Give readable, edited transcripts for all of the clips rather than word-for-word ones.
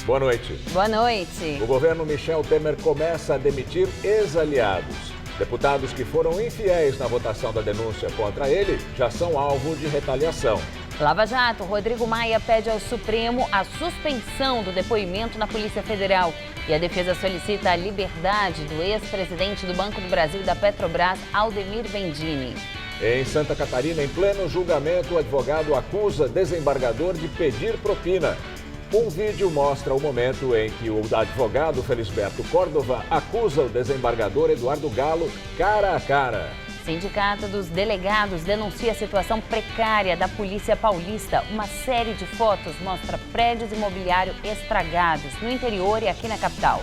Boa noite. Boa noite. O governo Michel Temer começa a demitir ex-aliados. Deputados que foram infiéis na votação da denúncia contra ele já são alvo de retaliação. Lava Jato, Rodrigo Maia pede ao Supremo a suspensão do depoimento na Polícia Federal. E a defesa solicita a liberdade do ex-presidente do Banco do Brasil e da Petrobras, Aldemir Bendini. Em Santa Catarina, em pleno julgamento, o advogado acusa desembargador de pedir propina. Um vídeo mostra o momento em que o advogado Felisberto Córdova acusa o desembargador Eduardo Galo cara a cara. Sindicato dos Delegados denuncia a situação precária da Polícia Paulista. Uma série de fotos mostra prédios imobiliários estragados no interior e aqui na capital.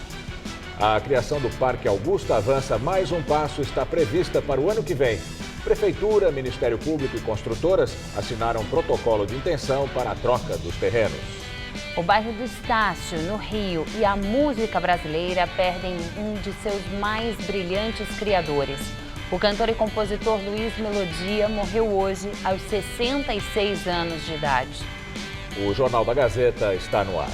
A criação do Parque Augusta avança mais um passo, está prevista para o ano que vem. Prefeitura, Ministério Público e construtoras assinaram um protocolo de intenção para a troca dos terrenos. O bairro do Estácio, no Rio, e a música brasileira perdem um de seus mais brilhantes criadores. O cantor e compositor Luiz Melodia morreu hoje aos 66 anos de idade. O Jornal da Gazeta está no ar.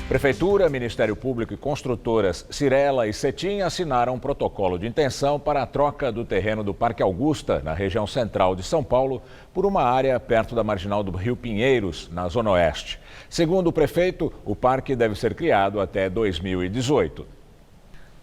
Prefeitura, Ministério Público e construtoras Cirela e Cetim assinaram um protocolo de intenção para a troca do terreno do Parque Augusta, na região central de São Paulo, por uma área perto da marginal do Rio Pinheiros, na Zona Oeste. Segundo o prefeito, o parque deve ser criado até 2018.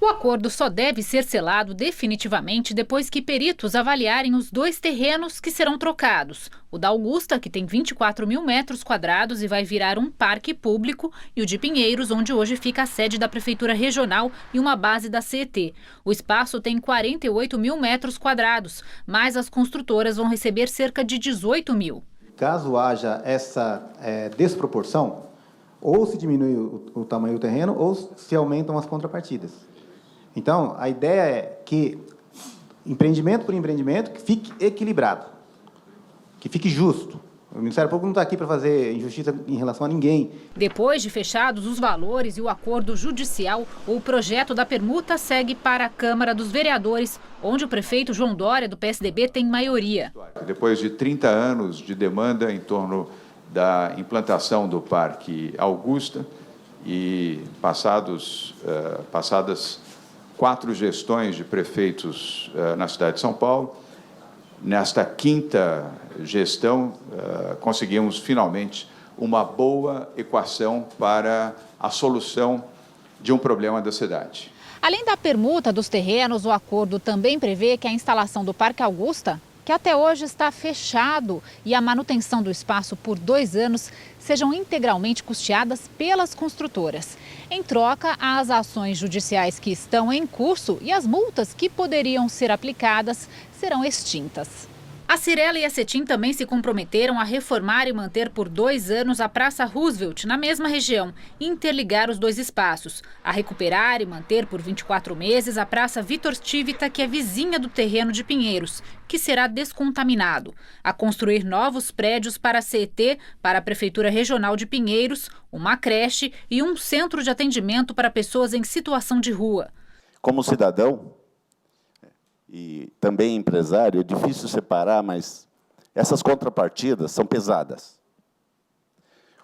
O acordo só deve ser selado definitivamente depois que peritos avaliarem os dois terrenos que serão trocados. O da Augusta, que tem 24 mil metros quadrados e vai virar um parque público, e o de Pinheiros, onde hoje fica a sede da Prefeitura Regional e uma base da CET. O espaço tem 48 mil metros quadrados, mas as construtoras vão receber cerca de 18 mil. Caso haja essa desproporção, ou se diminui o tamanho do terreno, ou se aumentam as contrapartidas. Então, a ideia é que, empreendimento por empreendimento, que fique equilibrado, que fique justo. O Ministério Público não está aqui para fazer injustiça em relação a ninguém. Depois de fechados os valores e o acordo judicial, o projeto da permuta segue para a Câmara dos Vereadores, onde o prefeito João Dória, do PSDB, tem maioria. Depois de 30 anos de demanda em torno da implantação do Parque Augusta e passadas 4 gestões de prefeitos na cidade de São Paulo, nesta 5ª gestão, conseguimos finalmente uma boa equação para a solução de um problema da cidade. Além da permuta dos terrenos, o acordo também prevê que a instalação do Parque Augusta, que até hoje está fechado, e a manutenção do espaço por 2 anos sejam integralmente custeadas pelas construtoras. Em troca, as ações judiciais que estão em curso e as multas que poderiam ser aplicadas serão extintas. A Cirela e a Cetim também se comprometeram a reformar e manter por 2 anos a Praça Roosevelt, na mesma região, e interligar os dois espaços. A recuperar e manter por 24 meses a Praça Vitor Tivita, que é vizinha do terreno de Pinheiros, que será descontaminado. A construir novos prédios para a CET, para a Prefeitura Regional de Pinheiros, uma creche e um centro de atendimento para pessoas em situação de rua. Como cidadão e também empresário, é difícil separar, mas essas contrapartidas são pesadas.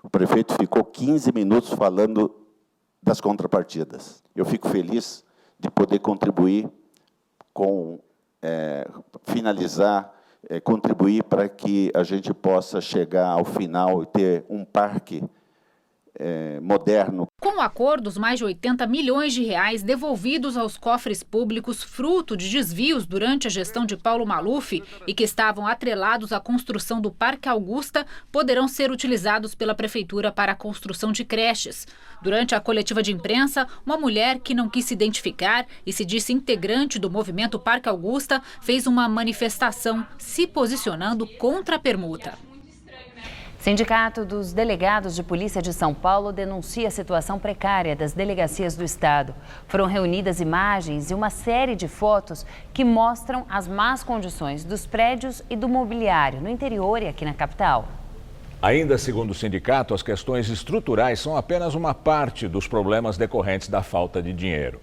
O prefeito ficou 15 minutos falando das contrapartidas. Eu fico feliz de poder contribuir com, contribuir para que a gente possa chegar ao final e ter um parque moderno. Com o acordo, os mais de 80 milhões de reais devolvidos aos cofres públicos fruto de desvios durante a gestão de Paulo Maluf e que estavam atrelados à construção do Parque Augusta poderão ser utilizados pela Prefeitura para a construção de creches. Durante a coletiva de imprensa, uma mulher que não quis se identificar e se disse integrante do movimento Parque Augusta fez uma manifestação se posicionando contra a permuta. Sindicato dos Delegados de Polícia de São Paulo denuncia a situação precária das delegacias do estado. Foram reunidas imagens e uma série de fotos que mostram as más condições dos prédios e do mobiliário no interior e aqui na capital. Ainda segundo o sindicato, as questões estruturais são apenas uma parte dos problemas decorrentes da falta de dinheiro.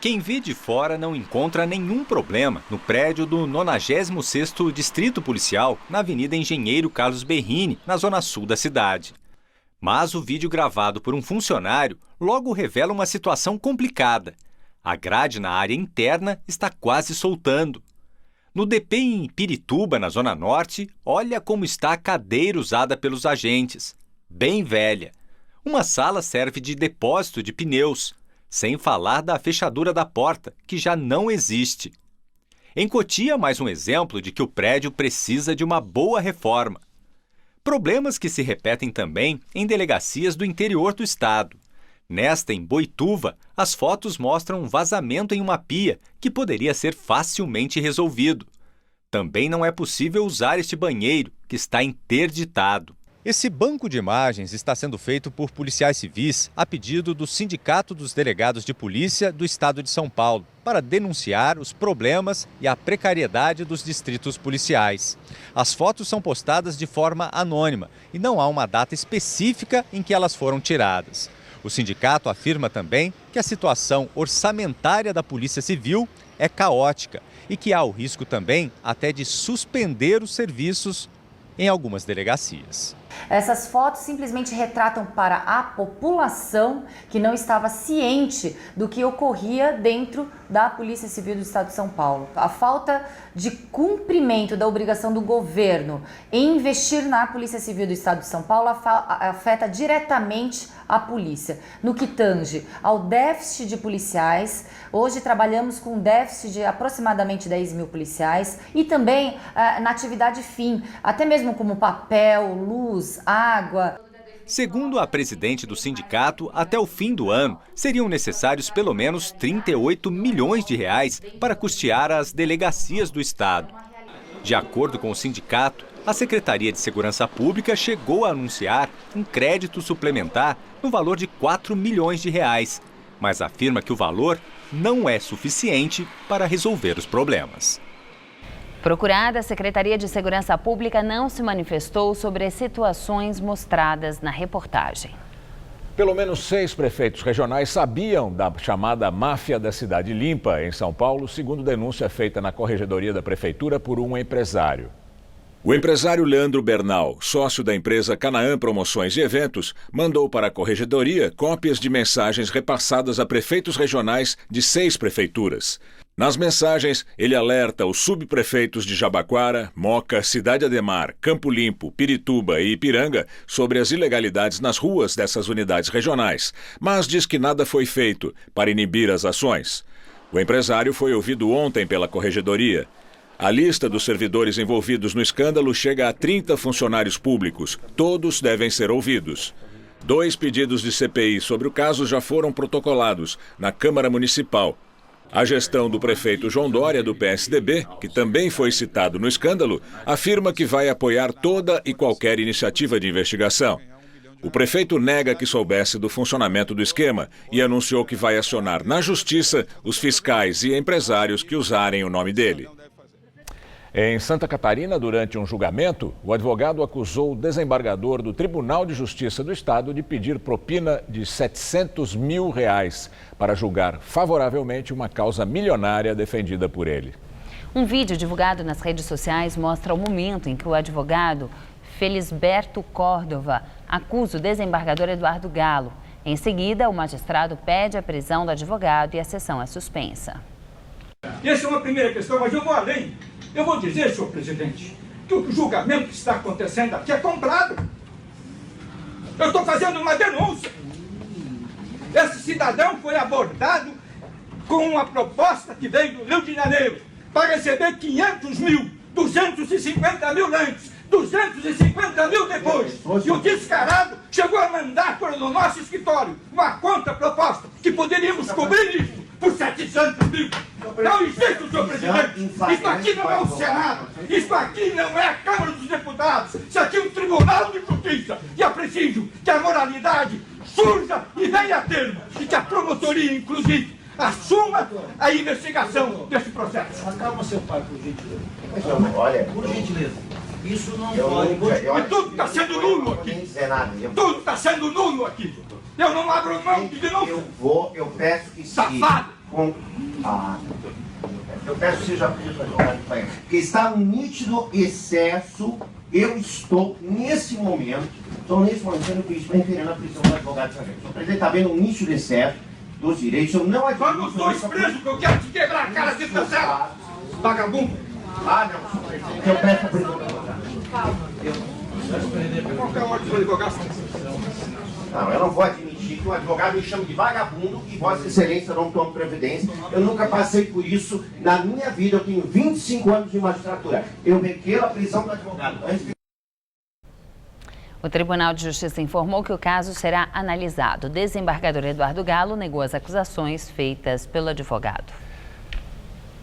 Quem vê de fora não encontra nenhum problema no prédio do 96º Distrito Policial, na Avenida Engenheiro Carlos Berrini, na zona sul da cidade. Mas o vídeo gravado por um funcionário logo revela uma situação complicada. A grade na área interna está quase soltando. No DP em Pirituba, na Zona Norte, olha como está a cadeira usada pelos agentes. Bem velha. Uma sala serve de depósito de pneus, sem falar da fechadura da porta, que já não existe. Em Cotia, mais um exemplo de que o prédio precisa de uma boa reforma. Problemas que se repetem também em delegacias do interior do estado. Nesta, em Boituva, as fotos mostram um vazamento em uma pia que poderia ser facilmente resolvido. Também não é possível usar este banheiro, que está interditado. Esse banco de imagens está sendo feito por policiais civis a pedido do Sindicato dos Delegados de Polícia do Estado de São Paulo, para denunciar os problemas e a precariedade dos distritos policiais. As fotos são postadas de forma anônima e não há uma data específica em que elas foram tiradas. O sindicato afirma também que a situação orçamentária da Polícia Civil é caótica e que há o risco também até de suspender os serviços em algumas delegacias. Essas fotos simplesmente retratam para a população que não estava ciente do que ocorria dentro da Polícia Civil do Estado de São Paulo. A falta de cumprimento da obrigação do governo em investir na Polícia Civil do Estado de São Paulo afeta diretamente a polícia. No que tange ao déficit de policiais, hoje trabalhamos com um déficit de aproximadamente 10 mil policiais e também na atividade fim, até mesmo como papel, luz, água. Segundo a presidente do sindicato, até o fim do ano, seriam necessários pelo menos 38 milhões de reais para custear as delegacias do estado. De acordo com o sindicato, a Secretaria de Segurança Pública chegou a anunciar um crédito suplementar no valor de 4 milhões de reais, mas afirma que o valor não é suficiente para resolver os problemas. Procurada, a Secretaria de Segurança Pública não se manifestou sobre as situações mostradas na reportagem. Pelo menos 6 prefeitos regionais sabiam da chamada máfia da Cidade Limpa, em São Paulo, segundo denúncia feita na corregedoria da prefeitura por um empresário. O empresário Leandro Bernal, sócio da empresa Canaã Promoções e Eventos, mandou para a corregedoria cópias de mensagens repassadas a prefeitos regionais de 6 prefeituras. Nas mensagens, ele alerta os subprefeitos de Jabaquara, Moca, Cidade Ademar, Campo Limpo, Pirituba e Ipiranga sobre as ilegalidades nas ruas dessas unidades regionais, mas diz que nada foi feito para inibir as ações. O empresário foi ouvido ontem pela corregedoria. A lista dos servidores envolvidos no escândalo chega a 30 funcionários públicos. Todos devem ser ouvidos. 2 pedidos de CPI sobre o caso já foram protocolados na Câmara Municipal. A gestão do prefeito João Dória, do PSDB, que também foi citado no escândalo, afirma que vai apoiar toda e qualquer iniciativa de investigação. O prefeito nega que soubesse do funcionamento do esquema e anunciou que vai acionar na justiça os fiscais e empresários que usarem o nome dele. Em Santa Catarina, durante um julgamento, o advogado acusou o desembargador do Tribunal de Justiça do Estado de pedir propina de R$ 700 mil para julgar favoravelmente uma causa milionária defendida por ele. Um vídeo divulgado nas redes sociais mostra o momento em que o advogado Felisberto Córdova acusa o desembargador Eduardo Galo. Em seguida, o magistrado pede a prisão do advogado e a sessão é suspensa. Essa é uma primeira questão, mas eu vou além. Eu vou dizer, senhor presidente, que o julgamento que está acontecendo aqui é comprado. Eu estou fazendo uma denúncia. Esse cidadão foi abordado com uma proposta que veio do Rio de Janeiro para receber 500 mil, 250 mil antes, 250 mil depois. E o descarado chegou a mandar para o nosso escritório uma contraproposta que poderíamos cobrir isso por 700 mil. Não existe, senhor presidente. Isso aqui não é o Senado. Isso aqui não é a Câmara dos Deputados. Isso aqui é um Tribunal de Justiça. E é preciso que a moralidade surja e venha a termo. E que a promotoria, inclusive, assuma a investigação desse processo. Acalma seu pai, por gentileza. Olha, por gentileza. Isso não pode. E tudo está sendo nulo aqui. Tudo está sendo nulo aqui. Eu não abro mão de denúncia. Eu peço que Safado! Eu peço que seja preso advogado de Paes. Porque está um nítido excesso. Eu estou, nesse momento, sendo preferindo a prisão do advogado de Paes. O presidente está vendo um nítido excesso dos direitos. Eu não admito... Vamos dois presos que eu quero te quebrar a cara de cancela. Vagabundo. Não, senhor presidente. Eu peço a prisão do advogado. Qualquer hora do advogado. Não, eu não vou admitir que o advogado me chame de vagabundo e Vossa Excelência não tome providência. Eu nunca passei por isso na minha vida. Eu tenho 25 anos de magistratura. Eu requeiro a prisão do advogado. O Tribunal de Justiça informou que o caso será analisado. O desembargador Eduardo Galo negou as acusações feitas pelo advogado.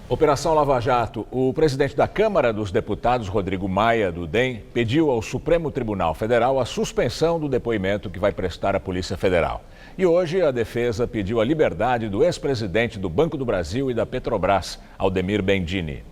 Operação Lava Jato. O presidente da Câmara dos Deputados, Rodrigo Maia, do DEM, pediu ao Supremo Tribunal Federal a suspensão do depoimento que vai prestar à Polícia Federal. E hoje a defesa pediu a liberdade do ex-presidente do Banco do Brasil e da Petrobras, Aldemir Bendini.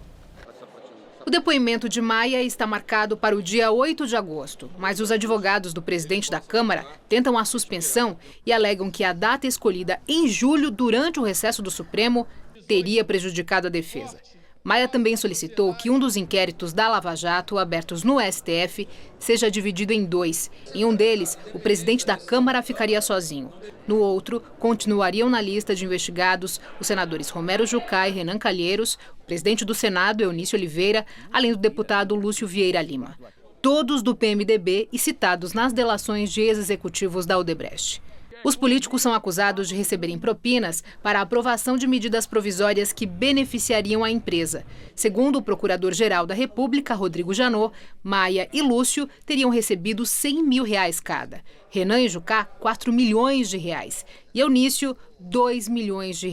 O depoimento de Maia está marcado para o dia 8 de agosto, mas os advogados do presidente da Câmara tentam a suspensão e alegam que a data escolhida em julho, durante o recesso do Supremo, teria prejudicado a defesa. Maia também solicitou que um dos inquéritos da Lava Jato, abertos no STF, seja dividido em dois. Em um deles, o presidente da Câmara ficaria sozinho. No outro, continuariam na lista de investigados os senadores Romero Jucá e Renan Calheiros, o presidente do Senado, Eunício Oliveira, além do deputado Lúcio Vieira Lima. Todos do PMDB e citados nas delações de ex-executivos da Odebrecht. Os políticos são acusados de receberem propinas para a aprovação de medidas provisórias que beneficiariam a empresa. Segundo o Procurador-Geral da República, Rodrigo Janot, Maia e Lúcio teriam recebido R$100 mil cada. Renan e Jucá, R$4 milhões. E Eunício, R$2 milhões.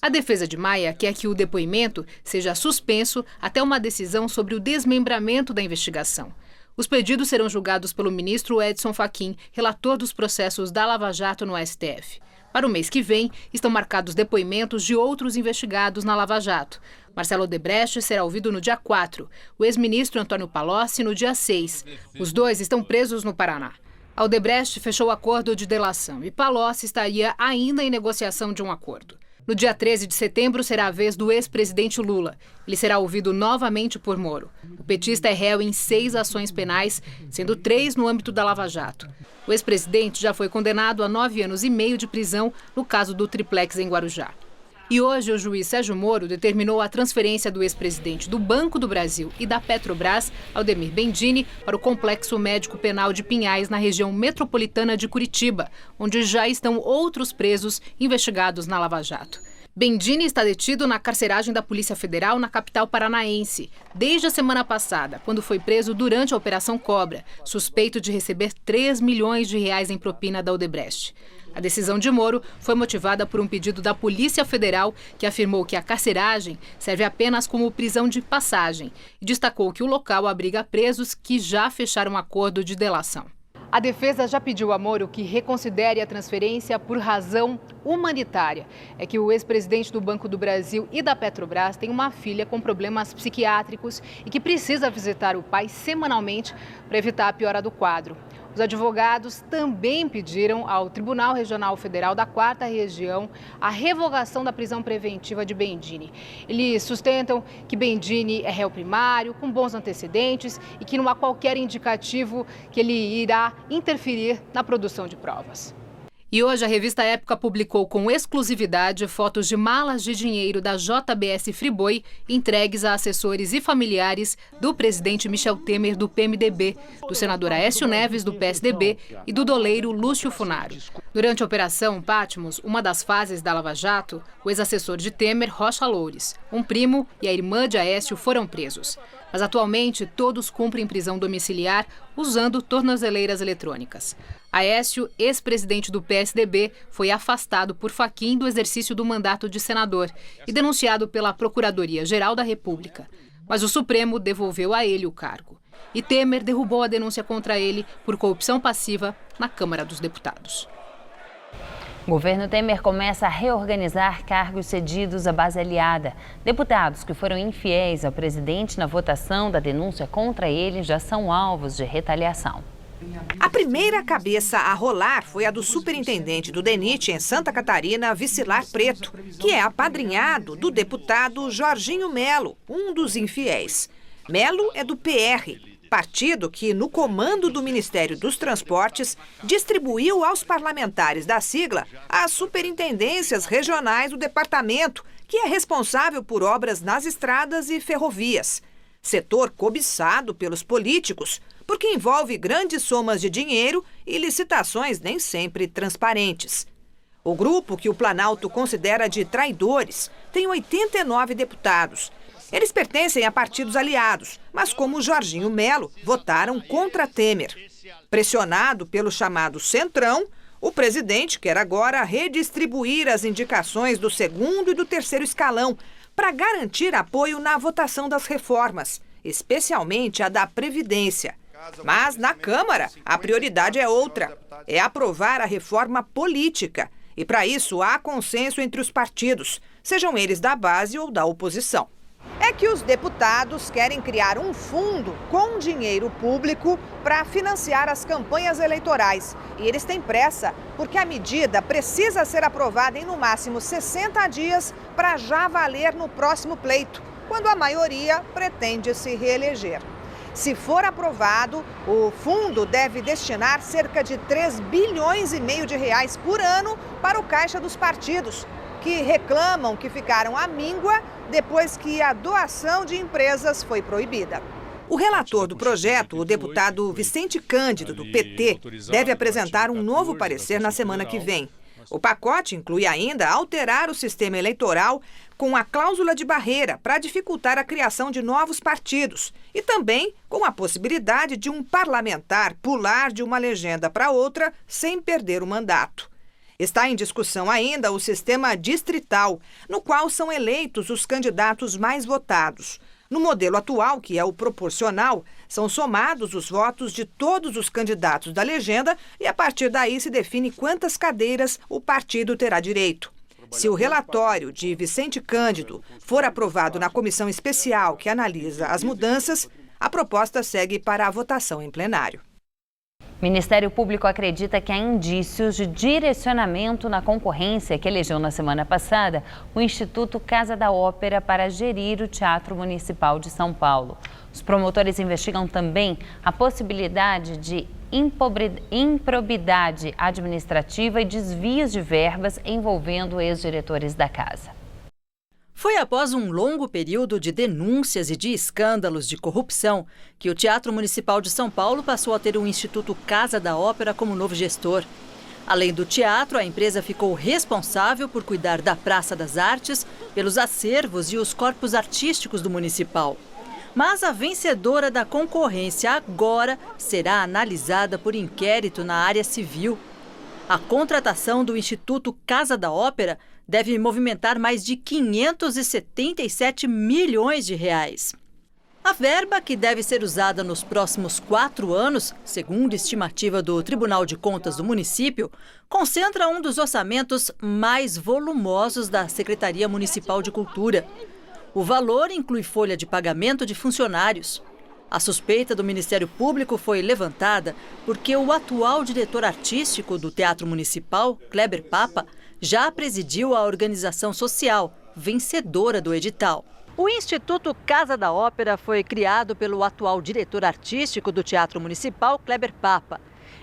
A defesa de Maia quer que o depoimento seja suspenso até uma decisão sobre o desmembramento da investigação. Os pedidos serão julgados pelo ministro Edson Fachin, relator dos processos da Lava Jato no STF. Para o mês que vem, estão marcados depoimentos de outros investigados na Lava Jato. Marcelo Odebrecht será ouvido no dia 4, o ex-ministro Antônio Palocci no dia 6. Os dois estão presos no Paraná. A Odebrecht fechou o acordo de delação e Palocci estaria ainda em negociação de um acordo. No dia 13 de setembro será a vez do ex-presidente Lula. Ele será ouvido novamente por Moro. O petista é réu em 6 ações penais, sendo 3 no âmbito da Lava Jato. O ex-presidente já foi condenado a 9 anos e meio de prisão no caso do triplex em Guarujá. E hoje o juiz Sérgio Moro determinou a transferência do ex-presidente do Banco do Brasil e da Petrobras, Aldemir Bendini, para o Complexo Médico Penal de Pinhais, na região metropolitana de Curitiba, onde já estão outros presos investigados na Lava Jato. Bendini está detido na carceragem da Polícia Federal na capital paranaense, desde a semana passada, quando foi preso durante a Operação Cobra, suspeito de receber R$3 milhões em propina da Odebrecht. A decisão de Moro foi motivada por um pedido da Polícia Federal, que afirmou que a carceragem serve apenas como prisão de passagem e destacou que o local abriga presos que já fecharam acordo de delação. A defesa já pediu a Moro que reconsidere a transferência por razão humanitária. É que o ex-presidente do Banco do Brasil e da Petrobras tem uma filha com problemas psiquiátricos e que precisa visitar o pai semanalmente para evitar a piora do quadro. Os advogados também pediram ao Tribunal Regional Federal da 4ª Região a revogação da prisão preventiva de Bendini. Eles sustentam que Bendini é réu primário, com bons antecedentes e que não há qualquer indicativo que ele irá interferir na produção de provas. E hoje a revista Época publicou com exclusividade fotos de malas de dinheiro da JBS Friboi entregues a assessores e familiares do presidente Michel Temer do PMDB, do senador Aécio Neves do PSDB e do doleiro Lúcio Funaro. Durante a Operação Patmos, uma das fases da Lava Jato, o ex-assessor de Temer, Rocha Loures, um primo e a irmã de Aécio foram presos. Mas atualmente todos cumprem prisão domiciliar usando tornozeleiras eletrônicas. Aécio, ex-presidente do PSDB, foi afastado por Fachin do exercício do mandato de senador e denunciado pela Procuradoria-Geral da República. Mas o Supremo devolveu a ele o cargo. E Temer derrubou a denúncia contra ele por corrupção passiva na Câmara dos Deputados. O governo Temer começa a reorganizar cargos cedidos à base aliada. Deputados que foram infiéis ao presidente na votação da denúncia contra ele já são alvos de retaliação. A primeira cabeça a rolar foi a do superintendente do DENIT em Santa Catarina, Vicilar Preto, que é apadrinhado do deputado Jorginho Melo, um dos infiéis. Melo é do PR, partido que, no comando do Ministério dos Transportes, distribuiu aos parlamentares da sigla as superintendências regionais do departamento, que é responsável por obras nas estradas e ferrovias. Setor cobiçado pelos políticos, porque envolve grandes somas de dinheiro e licitações nem sempre transparentes. O grupo, que o Planalto considera de traidores, tem 89 deputados. Eles pertencem a partidos aliados, mas como Jorginho Melo, votaram contra Temer. Pressionado pelo chamado Centrão, o presidente quer agora redistribuir as indicações do segundo e do terceiro escalão para garantir apoio na votação das reformas, especialmente a da Previdência. Mas, na Câmara, a prioridade é outra. É aprovar a reforma política. E, para isso, há consenso entre os partidos, sejam eles da base ou da oposição. É que os deputados querem criar um fundo com dinheiro público para financiar as campanhas eleitorais. E eles têm pressa, porque a medida precisa ser aprovada em no máximo 60 dias para já valer no próximo pleito, quando a maioria pretende se reeleger. Se for aprovado, o fundo deve destinar cerca de 3,5 bilhões de reais por ano para o caixa dos partidos, que reclamam que ficaram à míngua depois que a doação de empresas foi proibida. O relator do projeto, o deputado Vicente Cândido, do PT, deve apresentar um novo parecer na semana que vem. O pacote inclui ainda alterar o sistema eleitoral com a cláusula de barreira para dificultar a criação de novos partidos e também com a possibilidade de um parlamentar pular de uma legenda para outra sem perder o mandato. Está em discussão ainda o sistema distrital, no qual são eleitos os candidatos mais votados. No modelo atual, que é o proporcional, são somados os votos de todos os candidatos da legenda e, a partir daí, se define quantas cadeiras o partido terá direito. Se o relatório de Vicente Cândido for aprovado na comissão especial que analisa as mudanças, a proposta segue para a votação em plenário. O Ministério Público acredita que há indícios de direcionamento na concorrência que elegeu na semana passada o Instituto Casa da Ópera para gerir o Teatro Municipal de São Paulo. Os promotores investigam também a possibilidade de improbidade administrativa e desvios de verbas envolvendo ex-diretores da casa. Foi após um longo período de denúncias e de escândalos de corrupção que o Teatro Municipal de São Paulo passou a ter o Instituto Casa da Ópera como novo gestor. Além do teatro, a empresa ficou responsável por cuidar da Praça das Artes, pelos acervos e os corpos artísticos do municipal. Mas a vencedora da concorrência agora será analisada por inquérito na área civil. A contratação do Instituto Casa da Ópera deve movimentar mais de 577 milhões de reais. A verba, que deve ser usada nos próximos 4 anos, segundo estimativa do Tribunal de Contas do município, concentra um dos orçamentos mais volumosos da Secretaria Municipal de Cultura. O valor inclui folha de pagamento de funcionários. A suspeita do Ministério Público foi levantada porque o atual diretor artístico do Teatro Municipal, Kleber Papa, já presidiu a organização social, vencedora do edital. O Instituto Casa da Ópera foi criado pelo atual diretor artístico do Teatro Municipal, Kleber Papa.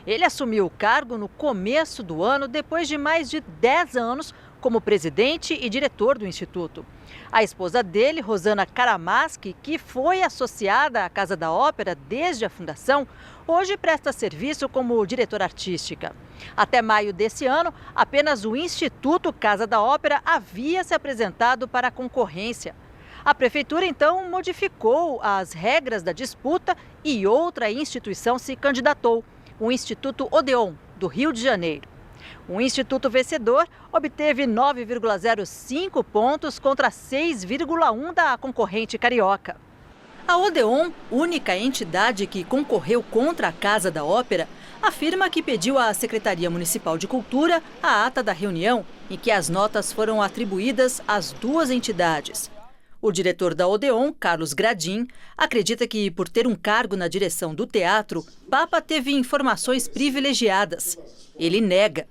Ele assumiu o cargo no começo do ano, depois de mais de 10 anos como presidente e diretor do Instituto. A esposa dele, Rosana Karamaski, que foi associada à Casa da Ópera desde a fundação, hoje presta serviço como diretora artística. Até maio desse ano, apenas o Instituto Casa da Ópera havia se apresentado para a concorrência. A prefeitura, então, modificou as regras da disputa e outra instituição se candidatou, o Instituto Odeon, do Rio de Janeiro. O instituto vencedor obteve 9,05 pontos contra 6,1 da concorrente carioca. A Odeon, única entidade que concorreu contra a Casa da Ópera, afirma que pediu à Secretaria Municipal de Cultura a ata da reunião em que as notas foram atribuídas às duas entidades. O diretor da Odeon, Carlos Gradin, acredita que, por ter um cargo na direção do teatro, Papa teve informações privilegiadas. Ele nega.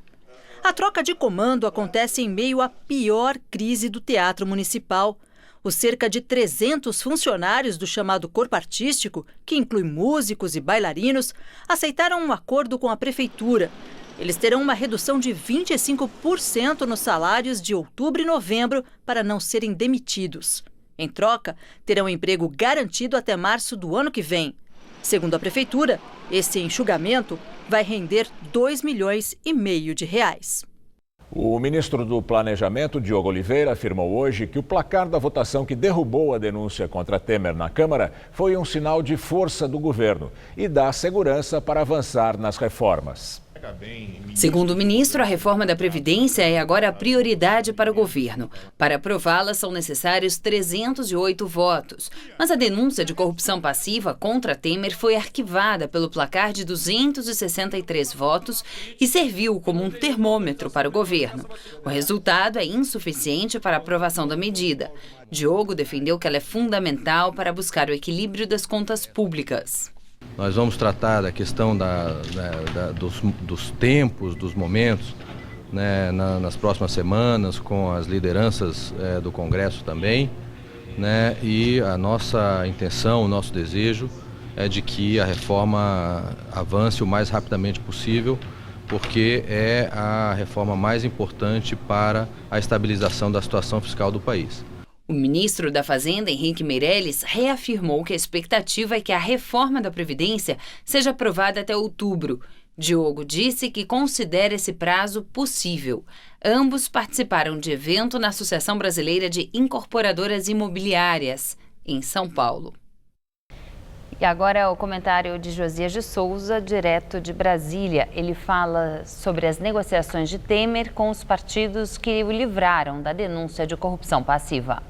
A troca de comando acontece em meio à pior crise do Teatro Municipal. Os cerca de 300 funcionários do chamado corpo artístico, que inclui músicos e bailarinos, aceitaram um acordo com a prefeitura. Eles terão uma redução de 25% nos salários de outubro e novembro para não serem demitidos. Em troca, terão emprego garantido até março do ano que vem. Segundo a prefeitura, esse enxugamento vai render R$2,5 milhões. O ministro do Planejamento, Diogo Oliveira, afirmou hoje que o placar da votação que derrubou a denúncia contra Temer na Câmara foi um sinal de força do governo e dá segurança para avançar nas reformas. Segundo o ministro, a reforma da Previdência é agora a prioridade para o governo. Para aprová-la, são necessários 308 votos. Mas a denúncia de corrupção passiva contra Temer foi arquivada pelo placar de 263 votos e serviu como um termômetro para o governo. O resultado é insuficiente para a aprovação da medida. Diogo defendeu que ela é fundamental para buscar o equilíbrio das contas públicas. Nós vamos tratar da questão dos tempos, dos momentos, né, nas próximas semanas, com as lideranças do Congresso também, né, e a nossa intenção, o nosso desejo é de que a reforma avance o mais rapidamente possível, porque é a reforma mais importante para a estabilização da situação fiscal do país. O ministro da Fazenda, Henrique Meirelles, reafirmou que a expectativa é que a reforma da Previdência seja aprovada até outubro. Diogo disse que considera esse prazo possível. Ambos participaram de evento na Associação Brasileira de Incorporadoras Imobiliárias, em São Paulo. E agora o comentário de Josias de Souza, direto de Brasília. Ele fala sobre as negociações de Temer com os partidos que o livraram da denúncia de corrupção passiva.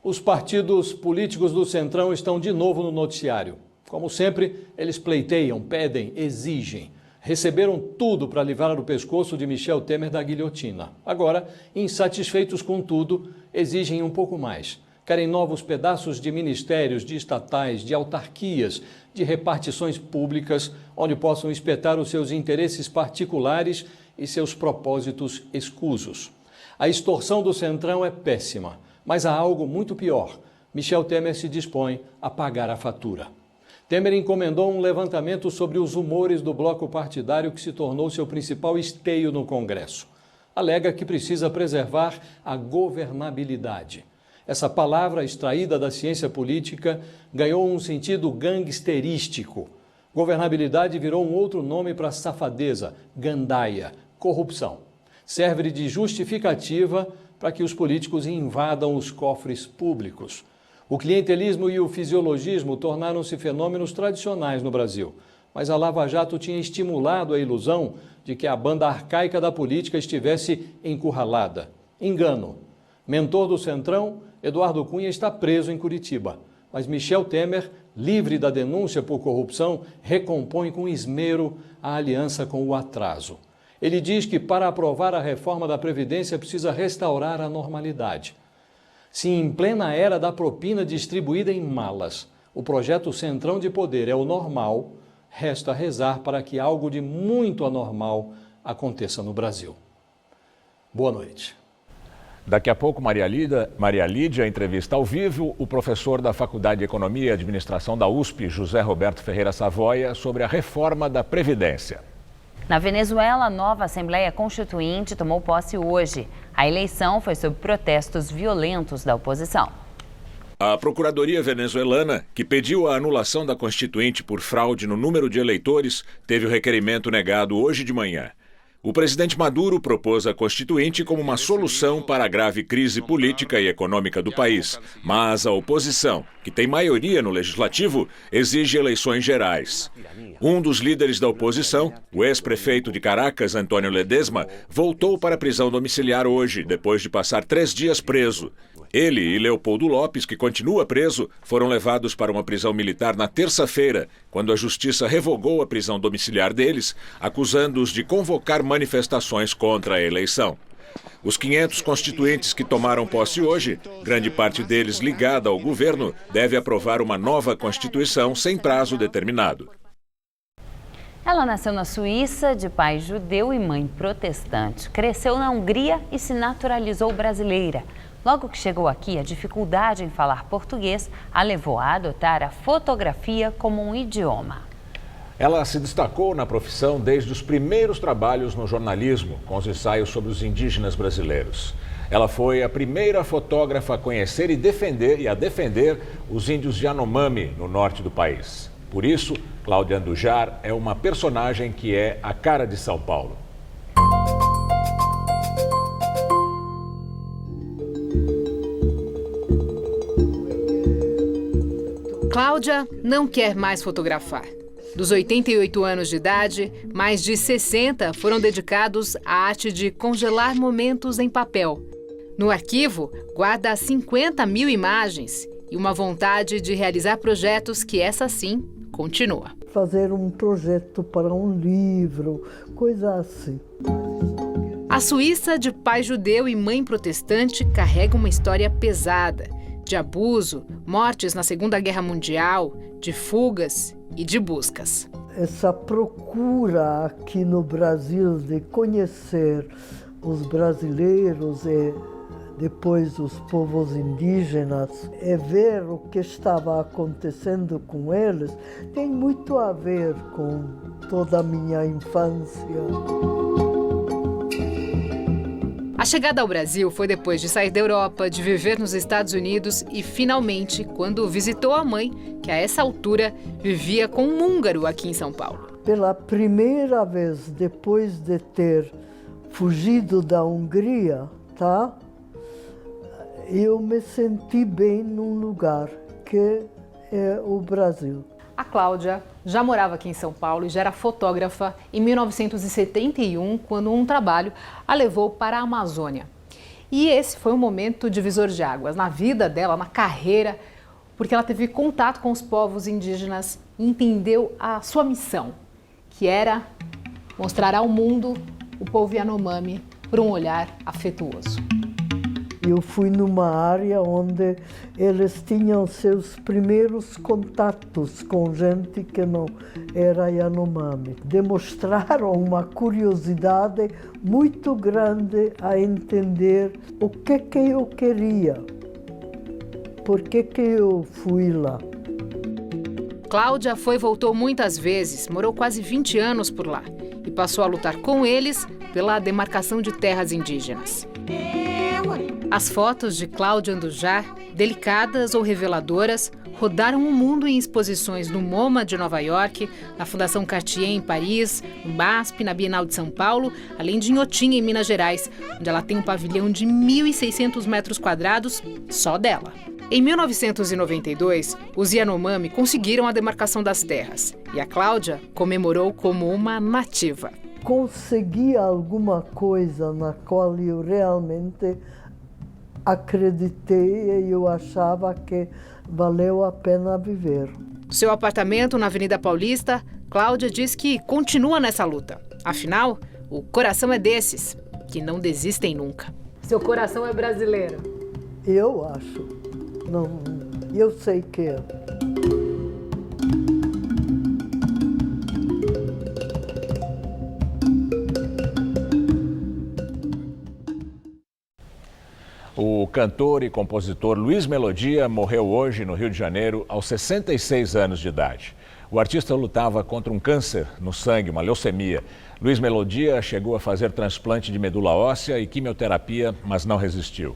Os partidos políticos do Centrão estão de novo no noticiário. Como sempre, eles pleiteiam, pedem, exigem. Receberam tudo para livrar o pescoço de Michel Temer da guilhotina. Agora, insatisfeitos com tudo, exigem um pouco mais. Querem novos pedaços de ministérios, de estatais, de autarquias, de repartições públicas, onde possam espetar os seus interesses particulares e seus propósitos escusos. A extorsão do Centrão é péssima, mas há algo muito pior. Michel Temer se dispõe a pagar a fatura. Temer encomendou um levantamento sobre os humores do bloco partidário que se tornou seu principal esteio no Congresso. Alega que precisa preservar a governabilidade. Essa palavra, extraída da ciência política, ganhou um sentido gangsterístico. Governabilidade virou um outro nome para safadeza, gandaia, corrupção. Serve de justificativa para que os políticos invadam os cofres públicos. O clientelismo e o fisiologismo tornaram-se fenômenos tradicionais no Brasil, mas a Lava Jato tinha estimulado a ilusão de que a banda arcaica da política estivesse encurralada. Engano. Mentor do Centrão, Eduardo Cunha está preso em Curitiba, mas Michel Temer, livre da denúncia por corrupção, recompõe com esmero a aliança com o atraso. Ele diz que para aprovar a reforma da Previdência precisa restaurar a normalidade. Se em plena era da propina distribuída em malas, o projeto Centrão de Poder é o normal, resta rezar para que algo de muito anormal aconteça no Brasil. Boa noite. Daqui a pouco, Maria Lídia entrevista ao vivo o professor da Faculdade de Economia e Administração da USP, José Roberto Ferreira Savoia, sobre a reforma da Previdência. Na Venezuela, a nova Assembleia Constituinte tomou posse hoje. A eleição foi sob protestos violentos da oposição. A Procuradoria venezuelana, que pediu a anulação da Constituinte por fraude no número de eleitores, teve o requerimento negado hoje de manhã. O presidente Maduro propôs a Constituinte como uma solução para a grave crise política e econômica do país. Mas a oposição, que tem maioria no Legislativo, exige eleições gerais. Um dos líderes da oposição, o ex-prefeito de Caracas, Antônio Ledesma, voltou para a prisão domiciliar hoje, depois de passar 3 dias preso. Ele e Leopoldo Lopes, que continua preso, foram levados para uma prisão militar na terça-feira, quando a justiça revogou a prisão domiciliar deles, acusando-os de convocar manifestações contra a eleição. Os 500 constituintes que tomaram posse hoje, grande parte deles ligada ao governo, deve aprovar uma nova Constituição sem prazo determinado. Ela nasceu na Suíça, de pai judeu e mãe protestante. Cresceu na Hungria e se naturalizou brasileira. Logo que chegou aqui, a dificuldade em falar português a levou a adotar a fotografia como um idioma. Ela se destacou na profissão desde os primeiros trabalhos no jornalismo, com os ensaios sobre os indígenas brasileiros. Ela foi a primeira fotógrafa a conhecer e a defender os índios Yanomami, no norte do país. Por isso, Cláudia Andujar é uma personagem que é a cara de São Paulo. Cláudia não quer mais fotografar. Dos 88 anos de idade, mais de 60 foram dedicados à arte de congelar momentos em papel. No arquivo, guarda 50 mil imagens e uma vontade de realizar projetos que, essa sim, continua. Fazer um projeto para um livro, coisa assim. A Suíça, de pai judeu e mãe protestante, carrega uma história pesada, de abuso, mortes na Segunda Guerra Mundial, de fugas e de buscas. Essa procura aqui no Brasil de conhecer os brasileiros e depois os povos indígenas e ver o que estava acontecendo com eles tem muito a ver com toda a minha infância. A chegada ao Brasil foi depois de sair da Europa, de viver nos Estados Unidos e, finalmente, quando visitou a mãe, que a essa altura vivia com um húngaro aqui em São Paulo. Pela primeira vez, depois de ter fugido da Hungria, eu me senti bem num lugar que é o Brasil. A Cláudia já morava aqui em São Paulo e já era fotógrafa em 1971, quando um trabalho a levou para a Amazônia. E esse foi um momento divisor de águas na vida dela, na carreira, porque ela teve contato com os povos indígenas e entendeu a sua missão, que era mostrar ao mundo o povo Yanomami por um olhar afetuoso. Eu fui numa área onde eles tinham seus primeiros contatos com gente que não era Yanomami. Demonstraram uma curiosidade muito grande a entender o que eu queria, por que eu fui lá. Cláudia foi e voltou muitas vezes, morou quase 20 anos por lá e passou a lutar com eles pela demarcação de terras indígenas. As fotos de Cláudia Andujar, delicadas ou reveladoras, rodaram o mundo em exposições no MoMA de Nova York, na Fundação Cartier em Paris, no MASP, na Bienal de São Paulo, além de Inhotim, em Minas Gerais, onde ela tem um pavilhão de 1.600 metros quadrados só dela. Em 1992, os Yanomami conseguiram a demarcação das terras e a Cláudia comemorou como uma nativa. Consegui alguma coisa na qual eu realmente acreditei e eu achava que valeu a pena viver. No seu apartamento na Avenida Paulista, Cláudia diz que continua nessa luta. Afinal, o coração é desses, que não desistem nunca. Seu coração é brasileiro? Eu acho. Não, eu sei que é. O cantor e compositor Luiz Melodia morreu hoje no Rio de Janeiro aos 66 anos de idade. O artista lutava contra um câncer no sangue, uma leucemia. Luiz Melodia chegou a fazer transplante de medula óssea e quimioterapia, mas não resistiu.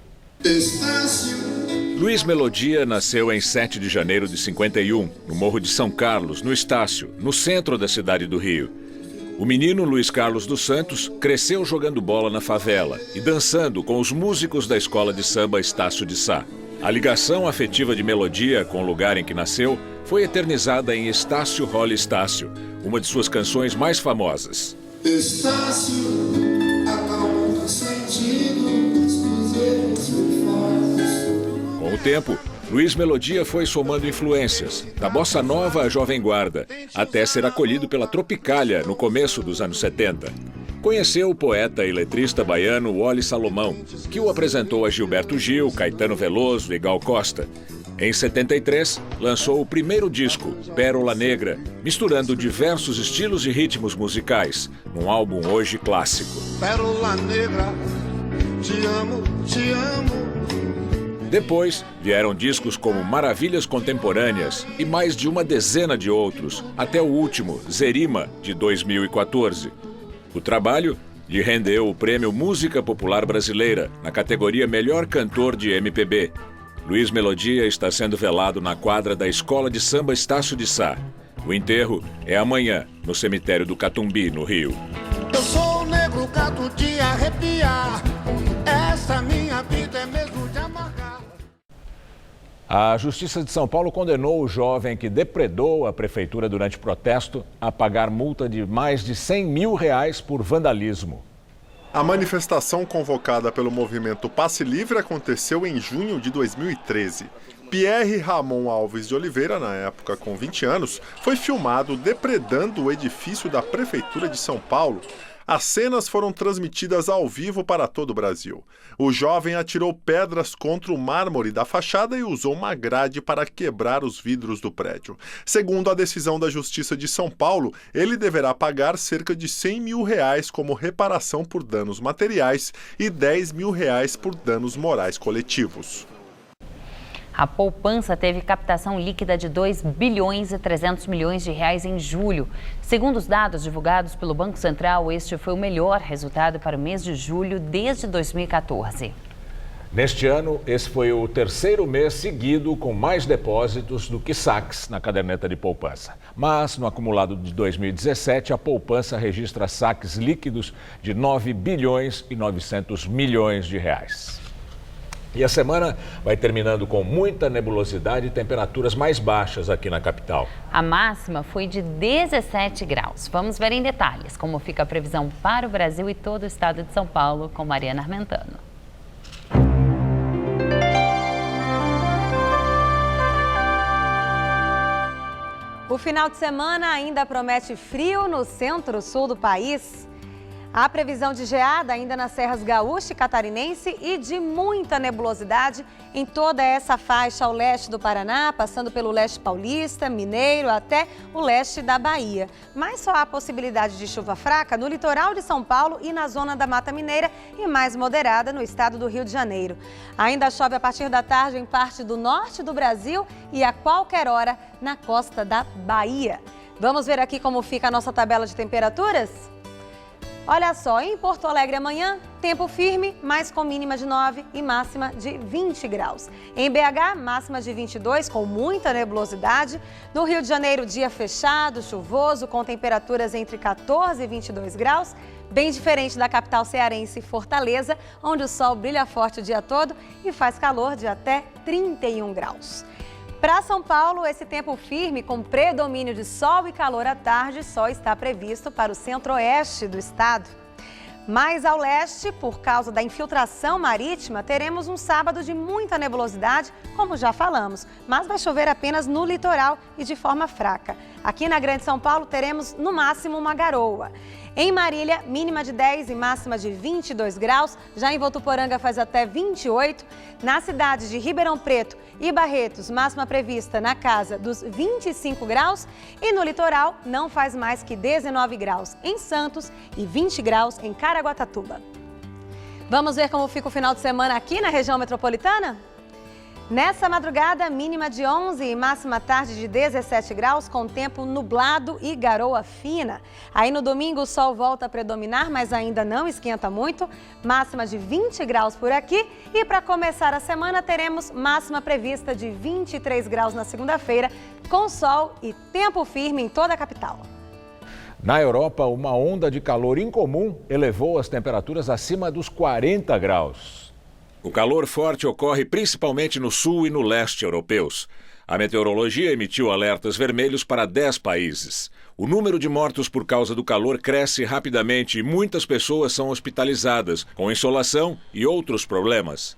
Luiz Melodia nasceu em 7 de janeiro de 51, no Morro de São Carlos, no Estácio, no centro da cidade do Rio. O menino Luiz Carlos dos Santos cresceu jogando bola na favela e dançando com os músicos da escola de samba Estácio de Sá. A ligação afetiva de Melodia com o lugar em que nasceu foi eternizada em Estácio Rola Estácio, uma de suas canções mais famosas. Estácio, acalma o sentido, os cruzeiros fortes. tempo, Luiz Melodia foi somando influências, da bossa nova à jovem guarda, até ser acolhido pela Tropicália no começo dos anos 70. Conheceu o poeta e letrista baiano Wally Salomão, que o apresentou a Gilberto Gil, Caetano Veloso e Gal Costa. Em 73, lançou o primeiro disco, Pérola Negra, misturando diversos estilos e ritmos musicais, num álbum hoje clássico. Pérola Negra, te amo, te amo. Depois, vieram discos como Maravilhas Contemporâneas e mais de uma dezena de outros, até o último, Zerima, de 2014. O trabalho lhe rendeu o Prêmio Música Popular Brasileira, na categoria Melhor Cantor de MPB. Luiz Melodia está sendo velado na quadra da Escola de Samba Estácio de Sá. O enterro é amanhã, no cemitério do Catumbi, no Rio. Eu sou o negro gato de arrepiar. Essa minha vida é mesmo de amargar. A Justiça de São Paulo condenou o jovem que depredou a prefeitura durante protesto a pagar multa de mais de R$100 mil por vandalismo. A manifestação convocada pelo movimento Passe Livre aconteceu em junho de 2013. Pierre Ramon Alves de Oliveira, na época com 20 anos, foi filmado depredando o edifício da Prefeitura de São Paulo. As cenas foram transmitidas ao vivo para todo o Brasil. O jovem atirou pedras contra o mármore da fachada e usou uma grade para quebrar os vidros do prédio. Segundo a decisão da Justiça de São Paulo, ele deverá pagar cerca de R$100 mil como reparação por danos materiais e R$10 mil por danos morais coletivos. A poupança teve captação líquida de 2 bilhões e 300 milhões de reais em julho. Segundo os dados divulgados pelo Banco Central, este foi o melhor resultado para o mês de julho desde 2014. Neste ano, esse foi o terceiro mês seguido com mais depósitos do que saques na caderneta de poupança. Mas, no acumulado de 2017, a poupança registra saques líquidos de 9 bilhões e 900 milhões de reais. E a semana vai terminando com muita nebulosidade e temperaturas mais baixas aqui na capital. A máxima foi de 17 graus. Vamos ver em detalhes como fica a previsão para o Brasil e todo o estado de São Paulo com Mariana Armentano. O final de semana ainda promete frio no centro-sul do país. Há previsão de geada ainda nas serras gaúcha e catarinense e de muita nebulosidade em toda essa faixa ao leste do Paraná, passando pelo leste paulista, mineiro, até o leste da Bahia. Mas só há possibilidade de chuva fraca no litoral de São Paulo e na zona da Mata Mineira e mais moderada no estado do Rio de Janeiro. Ainda chove a partir da tarde em parte do norte do Brasil e a qualquer hora na costa da Bahia. Vamos ver aqui como fica a nossa tabela de temperaturas? Olha só, em Porto Alegre amanhã, tempo firme, mas com mínima de 9 e máxima de 20 graus. Em BH, máxima de 22, com muita nebulosidade. No Rio de Janeiro, dia fechado, chuvoso, com temperaturas entre 14 e 22 graus. Bem diferente da capital cearense, Fortaleza, onde o sol brilha forte o dia todo e faz calor de até 31 graus. Para São Paulo, esse tempo firme com predomínio de sol e calor à tarde só está previsto para o centro-oeste do estado. Mais ao leste, por causa da infiltração marítima, teremos um sábado de muita nebulosidade, como já falamos, mas vai chover apenas no litoral e de forma fraca. Aqui na Grande São Paulo teremos no máximo uma garoa. Em Marília, mínima de 10 e máxima de 22 graus. Já em Votuporanga faz até 28. Na cidade de Ribeirão Preto e Barretos, máxima prevista na casa dos 25 graus. E no litoral, não faz mais que 19 graus em Santos e 20 graus em Caraguatatuba. Vamos ver como fica o final de semana aqui na região metropolitana? Nessa madrugada, mínima de 11 e máxima tarde de 17 graus, com tempo nublado e garoa fina. Aí no domingo o sol volta a predominar, mas ainda não esquenta muito. Máxima de 20 graus por aqui. E para começar a semana teremos máxima prevista de 23 graus na segunda-feira, com sol e tempo firme em toda a capital. Na Europa, uma onda de calor incomum elevou as temperaturas acima dos 40 graus. O calor forte ocorre principalmente no sul e no leste europeus. A meteorologia emitiu alertas vermelhos para 10 países. O número de mortos por causa do calor cresce rapidamente e muitas pessoas são hospitalizadas, com insolação e outros problemas.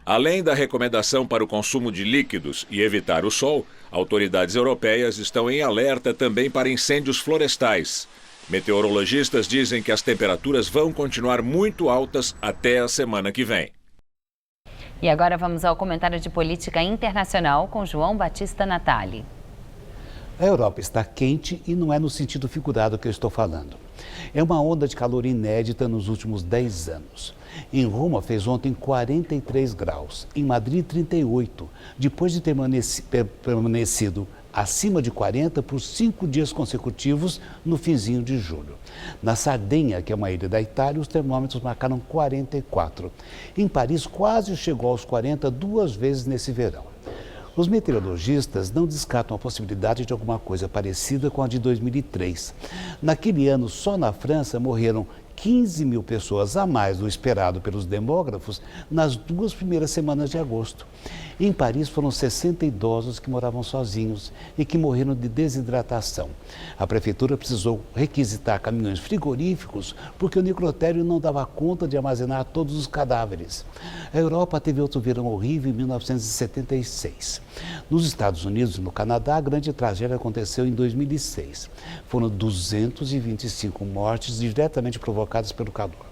Além da recomendação para o consumo de líquidos e evitar o sol, autoridades europeias estão em alerta também para incêndios florestais. Meteorologistas dizem que as temperaturas vão continuar muito altas até a semana que vem. E agora vamos ao comentário de política internacional com João Batista Natali. A Europa está quente e não é no sentido figurado que eu estou falando. É uma onda de calor inédita nos últimos 10 anos. Em Roma fez ontem 43 graus, em Madrid 38, depois de ter permanecido acima de 40 por 5 dias consecutivos no finzinho de julho. Na Sardenha, que é uma ilha da Itália, os termômetros marcaram 44. Em Paris, quase chegou aos 40 duas vezes nesse verão. Os meteorologistas não descartam a possibilidade de alguma coisa parecida com a de 2003. Naquele ano, só na França morreram 15 mil pessoas a mais do esperado pelos demógrafos nas 2 primeiras semanas de agosto. Em Paris, foram 60 idosos que moravam sozinhos e que morreram de desidratação. A prefeitura precisou requisitar caminhões frigoríficos porque o necrotério não dava conta de armazenar todos os cadáveres. A Europa teve outro verão horrível em 1976. Nos Estados Unidos e no Canadá, a grande tragédia aconteceu em 2006. Foram 225 mortes diretamente provocadas pelo calor.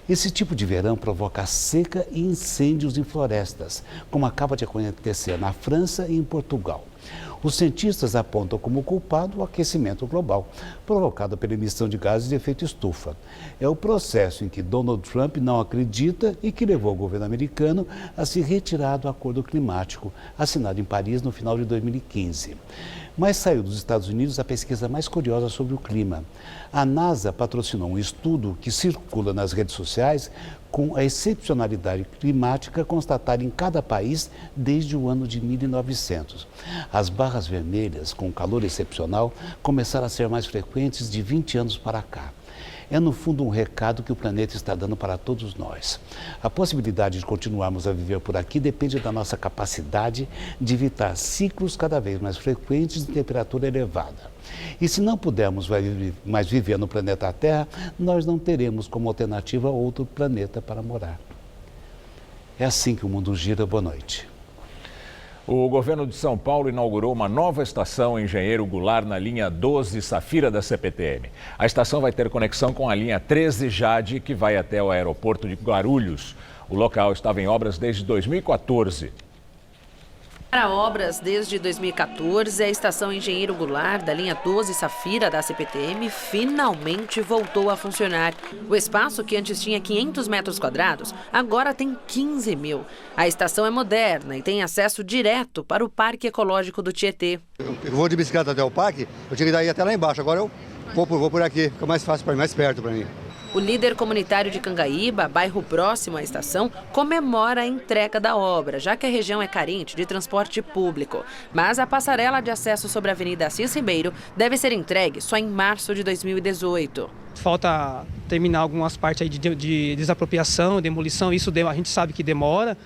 Esse tipo de verão provoca seca e incêndios em florestas, como acaba de acontecer na França e em Portugal. Os cientistas apontam como culpado o aquecimento global, provocado pela emissão de gases de efeito estufa. É o processo em que Donald Trump não acredita e que levou o governo americano a se retirar do acordo climático, assinado em Paris no final de 2015. Mas saiu dos Estados Unidos a pesquisa mais curiosa sobre o clima. A NASA patrocinou um estudo que circula nas redes sociais com a excepcionalidade climática constatada em cada país desde o ano de 1900. As barras vermelhas, com calor excepcional, começaram a ser mais frequentes de 20 anos para cá. É, no fundo, um recado que o planeta está dando para todos nós. A possibilidade de continuarmos a viver por aqui depende da nossa capacidade de evitar ciclos cada vez mais frequentes de temperatura elevada. E se não pudermos mais viver no planeta Terra, nós não teremos como alternativa outro planeta para morar. É assim que o mundo gira. Boa noite. O governo de São Paulo inaugurou uma nova estação Engenheiro Goulart na linha 12 Safira da CPTM. A estação vai ter conexão com a linha 13 Jade, que vai até o aeroporto de Guarulhos. O local estava em obras desde 2014. Para obras desde 2014, a estação Engenheiro Goulart da linha 12 Safira da CPTM finalmente voltou a funcionar. O espaço, que antes tinha 500 metros quadrados, agora tem 15 mil. A estação é moderna e tem acesso direto para o Parque Ecológico do Tietê. Eu vou de bicicleta até o parque, eu tinha que ir até lá embaixo, agora eu vou por aqui, fica mais fácil para mim, mais perto para mim. O líder comunitário de Cangaíba, bairro próximo à estação, comemora a entrega da obra, já que a região é carente de transporte público. Mas a passarela de acesso sobre a Avenida Assis Ribeiro deve ser entregue só em março de 2018. Falta terminar algumas partes aí de desapropriação, demolição, isso a gente sabe que demora,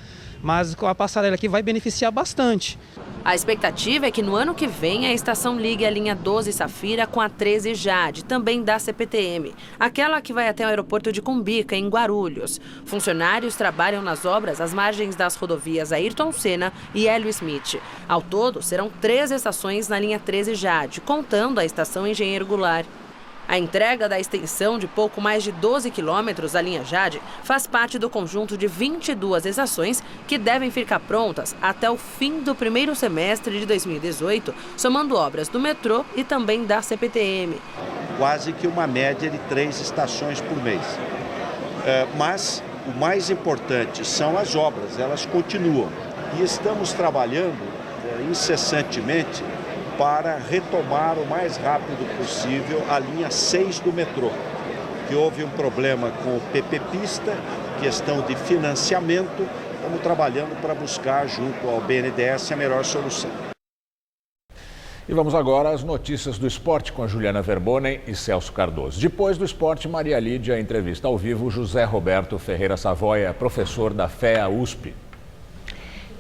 mas com a passarela aqui vai beneficiar bastante. A expectativa é que no ano que vem a estação ligue a linha 12 Safira com a 13 Jade, também da CPTM, aquela que vai até o aeroporto de Cumbica, em Guarulhos. Funcionários trabalham nas obras às margens das rodovias Ayrton Senna e Hélio Smith. Ao todo, serão 3 estações na linha 13 Jade, contando a estação Engenheiro Goulart. A entrega da extensão de pouco mais de 12 quilômetros da linha Jade faz parte do conjunto de 22 estações que devem ficar prontas até o fim do primeiro semestre de 2018, somando obras do metrô e também da CPTM. Quase que uma média de 3 estações por mês. Mas o mais importante são as obras, elas continuam. E estamos trabalhando incessantemente para retomar o mais rápido possível a linha 6 do metrô, que houve um problema com o PP Pista, questão de financiamento, estamos trabalhando para buscar junto ao BNDES a melhor solução. E vamos agora às notícias do esporte com a Juliana Verbonen e Celso Cardoso. Depois do esporte, Maria Lídia entrevista ao vivo José Roberto Ferreira Savoia, professor da FEA USP.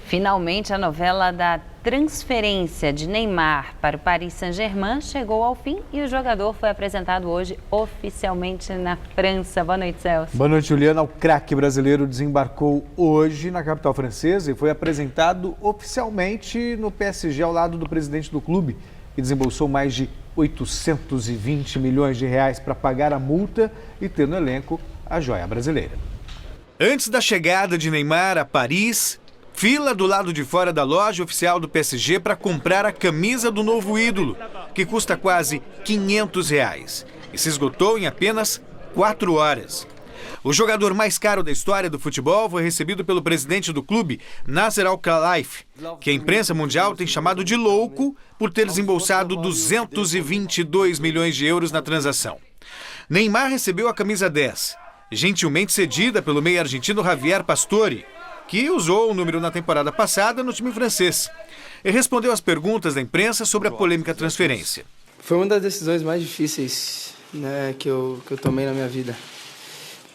Finalmente, a novela da transferência de Neymar para o Paris Saint-Germain chegou ao fim e o jogador foi apresentado hoje oficialmente na França. Boa noite, Celso. Boa noite, Juliana. O craque brasileiro desembarcou hoje na capital francesa e foi apresentado oficialmente no PSG ao lado do presidente do clube, que desembolsou mais de 820 milhões de reais para pagar a multa e ter no elenco a joia brasileira. Antes da chegada de Neymar a Paris, fila do lado de fora da loja oficial do PSG para comprar a camisa do novo ídolo, que custa quase R$500 e se esgotou em apenas 4 horas. O jogador mais caro da história do futebol foi recebido pelo presidente do clube, Nasser Al-Khelaifi, que a imprensa mundial tem chamado de louco por ter desembolsado 222 milhões de euros na transação. Neymar recebeu a camisa 10, gentilmente cedida pelo meio argentino Javier Pastore, que usou o número na temporada passada no time francês, e respondeu às perguntas da imprensa sobre a polêmica transferência. Foi uma das decisões mais difíceis, né, que eu tomei na minha vida.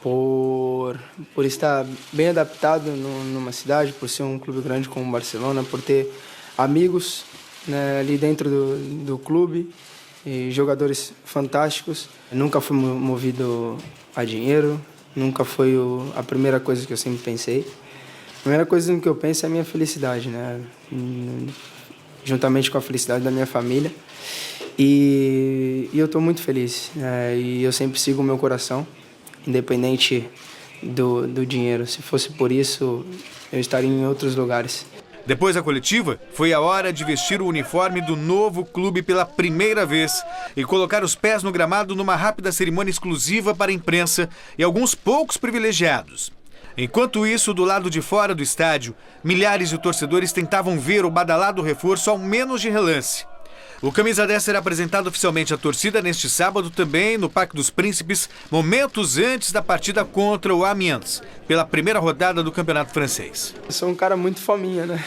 Por estar bem adaptado numa cidade, por ser um clube grande como o Barcelona, por ter amigos, né, ali dentro do clube e jogadores fantásticos. Eu nunca fui movido a dinheiro, nunca foi a primeira coisa que eu sempre pensei. A primeira coisa que eu penso é a minha felicidade, né? Juntamente com a felicidade da minha família. E eu estou muito feliz, né? E eu sempre sigo o meu coração, independente do dinheiro. Se fosse por isso, eu estaria em outros lugares. Depois da coletiva, foi a hora de vestir o uniforme do novo clube pela primeira vez e colocar os pés no gramado numa rápida cerimônia exclusiva para a imprensa e alguns poucos privilegiados. Enquanto isso, do lado de fora do estádio, milhares de torcedores tentavam ver o badalado reforço ao menos de relance. O camisa 10 será apresentado oficialmente à torcida neste sábado também no Parque dos Príncipes, momentos antes da partida contra o Amiens, pela primeira rodada do Campeonato Francês. Eu sou um cara muito fominha, né?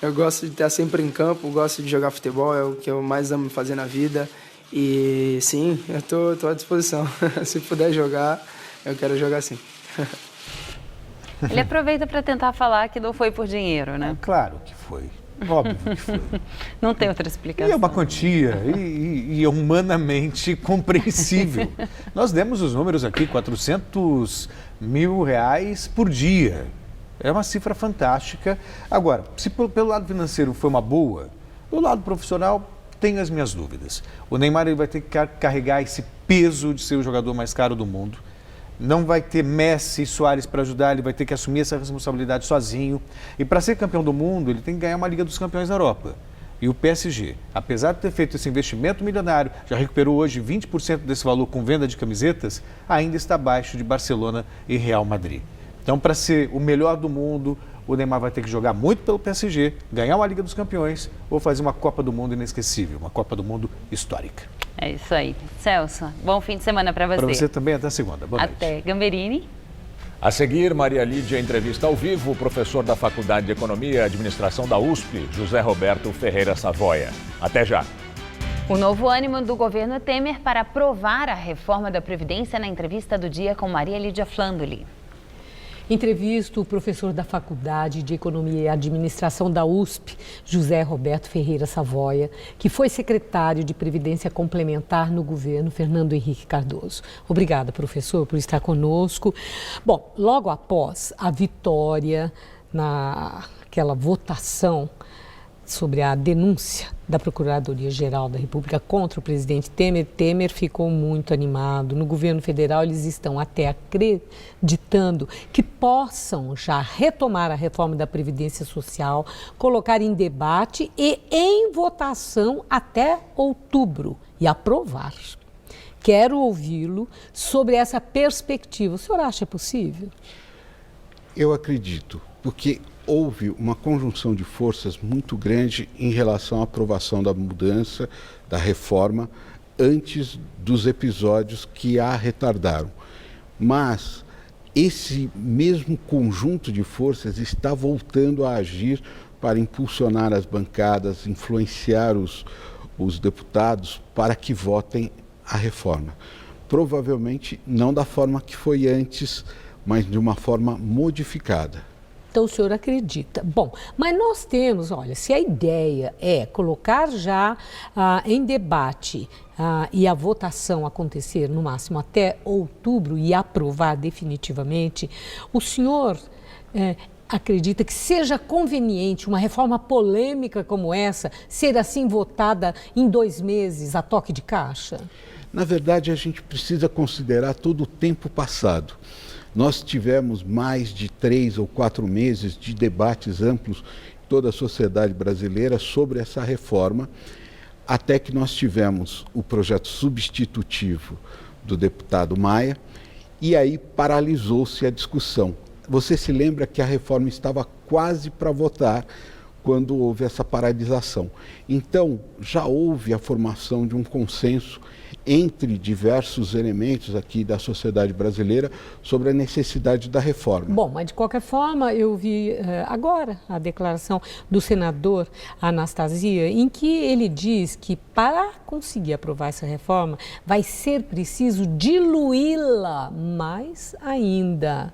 Eu gosto de estar sempre em campo, gosto de jogar futebol, é o que eu mais amo fazer na vida. E sim, eu tô à disposição. Se puder jogar, eu quero jogar sim. Ele aproveita para tentar falar que não foi por dinheiro, né? Claro que foi. Óbvio que foi. Não tem outra explicação. E é uma quantia e é humanamente compreensível. Nós demos os números aqui, R$400 mil por dia. É uma cifra fantástica. Agora, se pelo lado financeiro foi uma boa, do lado profissional tenho as minhas dúvidas. O Neymar ele vai ter que carregar esse peso de ser o jogador mais caro do mundo. Não vai ter Messi e Suárez para ajudar, ele vai ter que assumir essa responsabilidade sozinho. E para ser campeão do mundo, ele tem que ganhar uma Liga dos Campeões da Europa. E o PSG, apesar de ter feito esse investimento milionário, já recuperou hoje 20% desse valor com venda de camisetas, ainda está abaixo de Barcelona e Real Madrid. Então, para ser o melhor do mundo, o Neymar vai ter que jogar muito pelo PSG, ganhar uma Liga dos Campeões ou fazer uma Copa do Mundo inesquecível, uma Copa do Mundo histórica. É isso aí. Celso, bom fim de semana para você. Para você também, até segunda. Boa noite. Até. Gamberini. A seguir, Maria Lídia entrevista ao vivo o professor da Faculdade de Economia e Administração da USP, José Roberto Ferreira Savoia. Até já. O novo ânimo do governo Temer para aprovar a reforma da Previdência na entrevista do dia com Maria Lídia Flandoli. Entrevista o professor da Faculdade de Economia e Administração da USP, José Roberto Ferreira Savoia, que foi secretário de Previdência Complementar no governo Fernando Henrique Cardoso. Obrigada, professor, por estar conosco. Bom, logo após a vitória naquela votação sobre a denúncia da Procuradoria-Geral da República contra o presidente Temer ficou muito animado. No governo federal, eles estão até acreditando que possam já retomar a reforma da Previdência Social, colocar em debate e em votação até outubro e aprovar. Quero ouvi-lo sobre essa perspectiva. O senhor acha possível? Eu acredito, porque houve uma conjunção de forças muito grande em relação à aprovação da mudança, da reforma, antes dos episódios que a retardaram. Mas esse mesmo conjunto de forças está voltando a agir para impulsionar as bancadas, influenciar os deputados para que votem a reforma. Provavelmente não da forma que foi antes, mas de uma forma modificada. Então o senhor acredita. Bom, mas nós temos, olha, se a ideia é colocar já em debate e a votação acontecer no máximo até outubro e aprovar definitivamente, o senhor acredita que seja conveniente uma reforma polêmica como essa ser assim votada em 2 meses a toque de caixa? Na verdade, a gente precisa considerar todo o tempo passado. Nós tivemos mais de 3 ou 4 meses de debates amplos em toda a sociedade brasileira sobre essa reforma, até que nós tivemos o projeto substitutivo do deputado Maia, e aí paralisou-se a discussão. Você se lembra que a reforma estava quase para votar quando houve essa paralisação. Então, já houve a formação de um consenso entre diversos elementos aqui da sociedade brasileira sobre a necessidade da reforma. Bom, mas de qualquer forma, eu vi agora a declaração do senador Anastasia, em que ele diz que para conseguir aprovar essa reforma, vai ser preciso diluí-la mais ainda.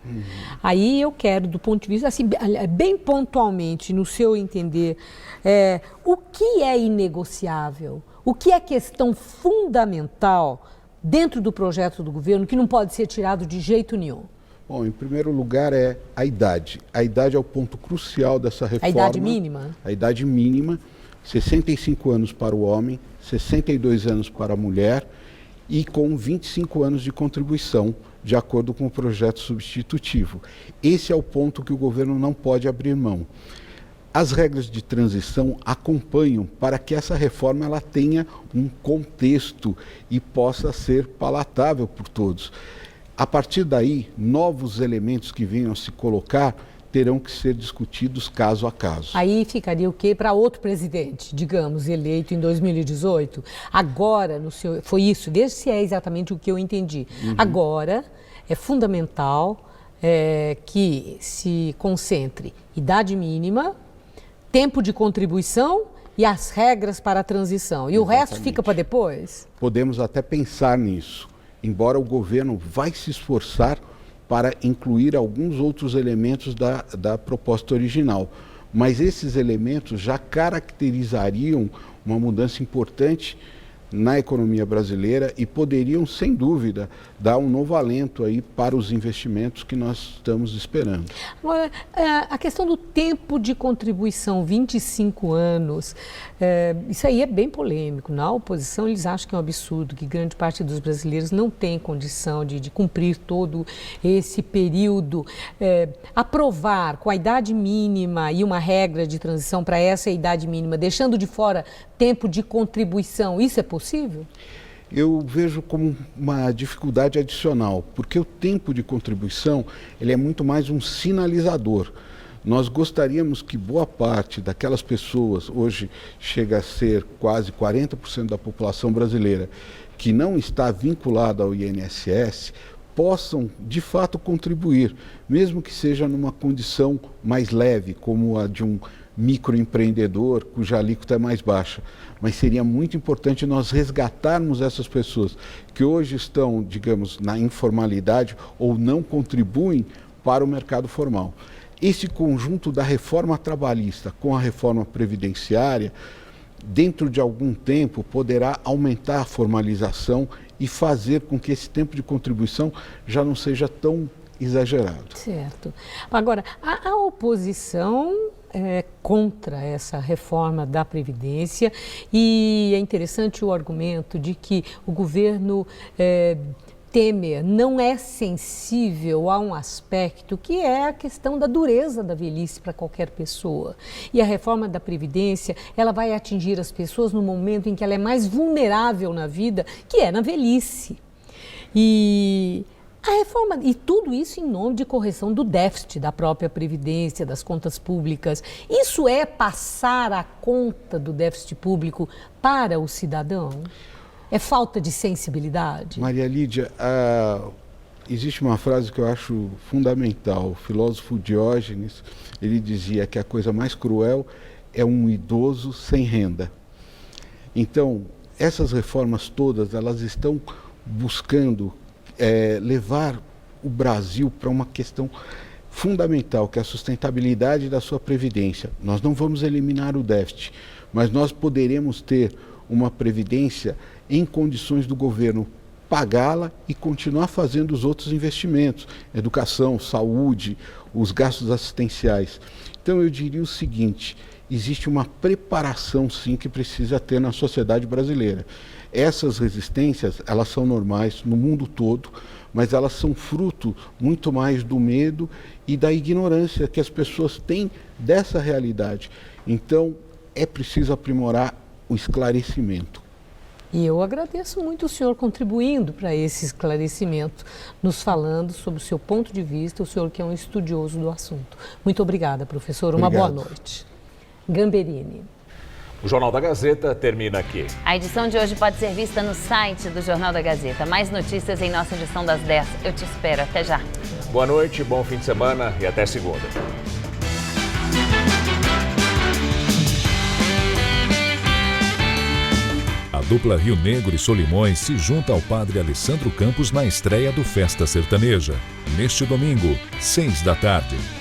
Aí eu quero, do ponto de vista, assim, bem pontualmente, no seu entender, o que é inegociável? O que é questão fundamental dentro do projeto do governo que não pode ser tirado de jeito nenhum? Bom, em primeiro lugar é a idade. A idade é o ponto crucial dessa reforma. A idade mínima? A idade mínima, 65 anos para o homem, 62 anos para a mulher e com 25 anos de contribuição, de acordo com o projeto substitutivo. Esse é o ponto que o governo não pode abrir mão. As regras de transição acompanham para que essa reforma ela tenha um contexto e possa ser palatável por todos. A partir daí, novos elementos que venham a se colocar terão que ser discutidos caso a caso. Aí ficaria o quê para outro presidente, digamos, eleito em 2018? Agora, foi isso, veja se é exatamente o que eu entendi. Agora, é fundamental que se concentre idade mínima, tempo de contribuição e as regras para a transição. E Exatamente. O resto fica para depois? Podemos até pensar nisso, embora o governo vai se esforçar para incluir alguns outros elementos da proposta original. Mas esses elementos já caracterizariam uma mudança importante na economia brasileira e poderiam, sem dúvida, dar um novo alento aí para os investimentos que nós estamos esperando. Agora, a questão do tempo de contribuição, 25 anos, isso aí é bem polêmico. Na oposição, eles acham que é um absurdo, que grande parte dos brasileiros não tem condição de cumprir todo esse período. Aprovar com a idade mínima e uma regra de transição para essa idade mínima, deixando de fora tempo de contribuição, isso é possível? Eu vejo como uma dificuldade adicional, porque o tempo de contribuição ele é muito mais um sinalizador. Nós gostaríamos que boa parte daquelas pessoas, hoje chega a ser quase 40% da população brasileira, que não está vinculada ao INSS, possam de fato contribuir, mesmo que seja numa condição mais leve, como a de um microempreendedor cuja alíquota é mais baixa. Mas seria muito importante nós resgatarmos essas pessoas que hoje estão, digamos, na informalidade ou não contribuem para o mercado formal. Esse conjunto da reforma trabalhista com a reforma previdenciária, dentro de algum tempo, poderá aumentar a formalização e fazer com que esse tempo de contribuição já não seja tão exagerado. Certo. Agora, a oposição contra essa reforma da Previdência e é interessante o argumento de que o governo Temer não é sensível a um aspecto que é a questão da dureza da velhice para qualquer pessoa. E a reforma da Previdência, ela vai atingir as pessoas no momento em que ela é mais vulnerável na vida, que é na velhice. E a reforma, e tudo isso em nome de correção do déficit da própria Previdência, das contas públicas. Isso é passar a conta do déficit público para o cidadão? É falta de sensibilidade? Maria Lídia, existe uma frase que eu acho fundamental. O filósofo Diógenes, ele dizia que a coisa mais cruel é um idoso sem renda. Então, essas reformas todas, elas estão buscando levar o Brasil para uma questão fundamental, que é a sustentabilidade da sua previdência. Nós não vamos eliminar o déficit, mas nós poderemos ter uma previdência em condições do governo pagá-la e continuar fazendo os outros investimentos, educação, saúde, os gastos assistenciais. Então eu diria o seguinte, existe uma preparação sim que precisa ter na sociedade brasileira. Essas resistências, elas são normais no mundo todo, mas elas são fruto muito mais do medo e da ignorância que as pessoas têm dessa realidade. Então é preciso aprimorar o esclarecimento. E eu agradeço muito o senhor contribuindo para esse esclarecimento, nos falando sobre o seu ponto de vista, o senhor que é um estudioso do assunto. Muito obrigada, professor. Uma boa noite. Gamberini. O Jornal da Gazeta termina aqui. A edição de hoje pode ser vista no site do Jornal da Gazeta. Mais notícias em nossa edição das 10. Eu te espero. Até já. Boa noite, bom fim de semana e até segunda. A dupla Rio Negro e Solimões se junta ao padre Alessandro Campos na estreia do Festa Sertaneja. Neste domingo, 6 da tarde.